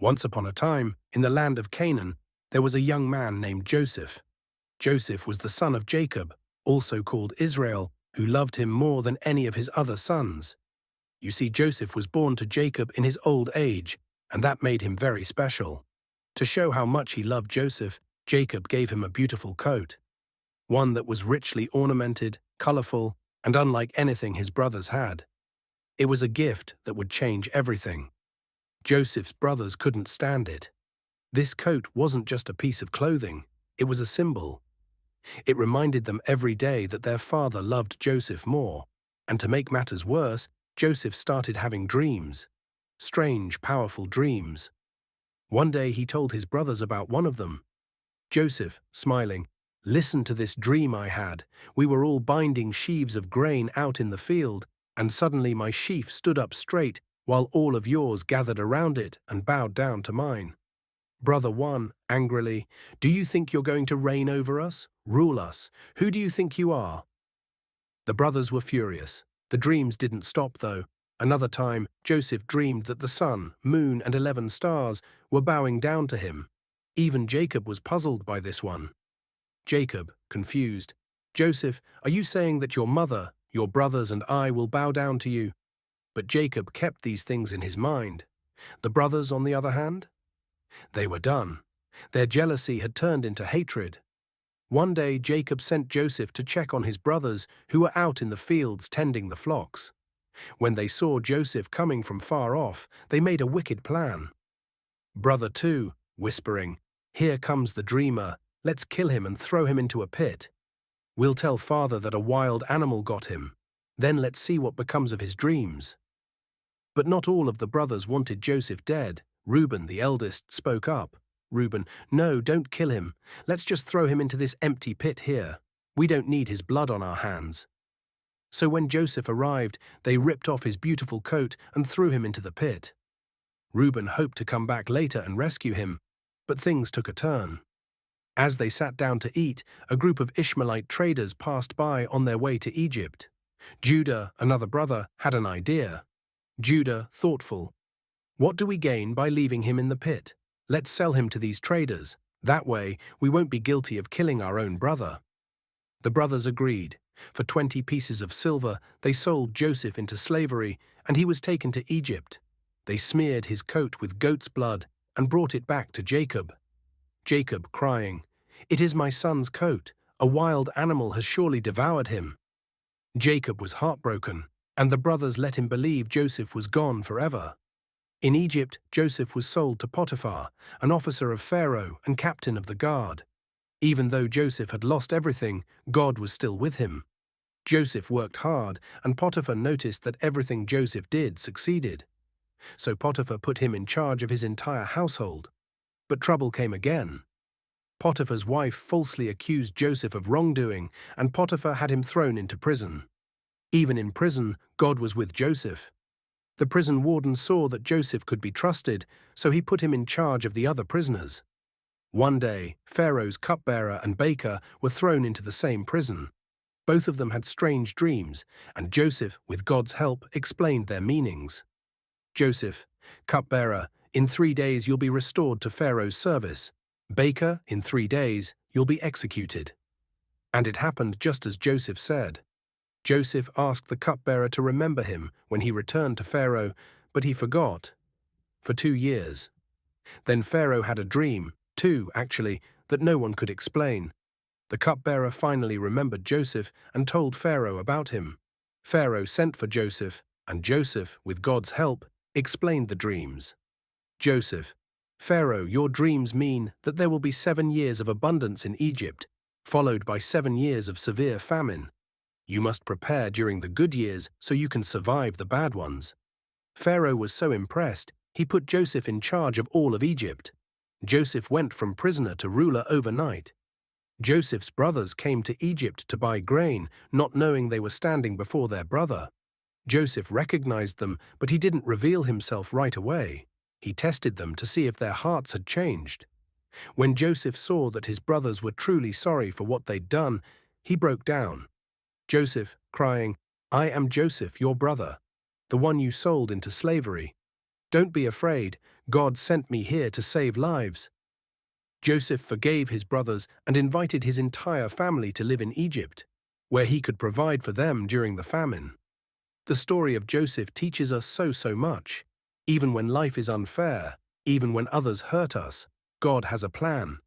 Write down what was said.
Once upon a time, in the land of Canaan, there was a young man named Joseph. Joseph was the son of Jacob, also called Israel, who loved him more than any of his other sons. You see, Joseph was born to Jacob in his old age, and that made him very special. To show how much he loved Joseph, Jacob gave him a beautiful coat, one that was richly ornamented, colorful, and unlike anything his brothers had. It was a gift that would change everything. Joseph's brothers couldn't stand it. This coat wasn't just a piece of clothing, it was a symbol. It reminded them every day that their father loved Joseph more. And to make matters worse, Joseph started having dreams. Strange, powerful dreams. One day he told his brothers about one of them. Joseph, smiling, "Listen to this dream I had. We were all binding sheaves of grain out in the field, and suddenly my sheaf stood up straight, while all of yours gathered around it and bowed down to mine." Brother one, angrily, "Do you think you're going to reign over us, rule us? Who do you think you are?" The brothers were furious. The dreams didn't stop, though. Another time, Joseph dreamed that the sun, moon, and 11 stars were bowing down to him. Even Jacob was puzzled by this one. Jacob, confused, "Joseph, are you saying that your mother, your brothers, and I will bow down to you?" But Jacob kept these things in his mind. The brothers, on the other hand? They were done. Their jealousy had turned into hatred. One day Jacob sent Joseph to check on his brothers who were out in the fields tending the flocks. When they saw Joseph coming from far off, they made a wicked plan. Brother two, whispering, "Here comes the dreamer. Let's kill him and throw him into a pit. We'll tell father that a wild animal got him. Then let's see what becomes of his dreams." But not all of the brothers wanted Joseph dead. Reuben, the eldest, spoke up. Reuben, "No, don't kill him. Let's just throw him into this empty pit here. We don't need his blood on our hands." So when Joseph arrived, they ripped off his beautiful coat and threw him into the pit. Reuben hoped to come back later and rescue him, but things took a turn. As they sat down to eat, a group of Ishmaelite traders passed by on their way to Egypt. Judah, another brother, had an idea. Judah, thoughtful, "What do we gain by leaving him in the pit? Let's sell him to these traders. That way, we won't be guilty of killing our own brother." The brothers agreed. For 20 pieces of silver, they sold Joseph into slavery, and he was taken to Egypt. They smeared his coat with goat's blood and brought it back to Jacob. Jacob, crying, "It is my son's coat. A wild animal has surely devoured him." Jacob was heartbroken, and the brothers let him believe Joseph was gone forever. In Egypt, Joseph was sold to Potiphar, an officer of Pharaoh and captain of the guard. Even though Joseph had lost everything, God was still with him. Joseph worked hard, and Potiphar noticed that everything Joseph did succeeded. So Potiphar put him in charge of his entire household. But trouble came again. Potiphar's wife falsely accused Joseph of wrongdoing, and Potiphar had him thrown into prison. Even in prison, God was with Joseph. The prison warden saw that Joseph could be trusted, so he put him in charge of the other prisoners. One day, Pharaoh's cupbearer and baker were thrown into the same prison. Both of them had strange dreams, and Joseph, with God's help, explained their meanings. Joseph, "Cupbearer, in 3 days you'll be restored to Pharaoh's service. Baker, in 3 days you'll be executed." And it happened just as Joseph said. Joseph asked the cupbearer to remember him when he returned to Pharaoh, but he forgot. For 2 years. Then Pharaoh had a dream, 2 actually, that no one could explain. The cupbearer finally remembered Joseph and told Pharaoh about him. Pharaoh sent for Joseph, and Joseph, with God's help, explained the dreams. Joseph, "Pharaoh, your dreams mean that there will be 7 years of abundance in Egypt, followed by 7 years of severe famine. You must prepare during the good years so you can survive the bad ones." Pharaoh was so impressed, he put Joseph in charge of all of Egypt. Joseph went from prisoner to ruler overnight. Joseph's brothers came to Egypt to buy grain, not knowing they were standing before their brother. Joseph recognized them, but he didn't reveal himself right away. He tested them to see if their hearts had changed. When Joseph saw that his brothers were truly sorry for what they'd done, he broke down. Joseph, crying, "I am Joseph, your brother, the one you sold into slavery." "Don't be afraid. God sent me here to save lives." Joseph forgave his brothers and invited his entire family to live in Egypt, where he could provide for them during the famine. The story of Joseph teaches us so much. Even when life is unfair, even when others hurt us, God has a plan.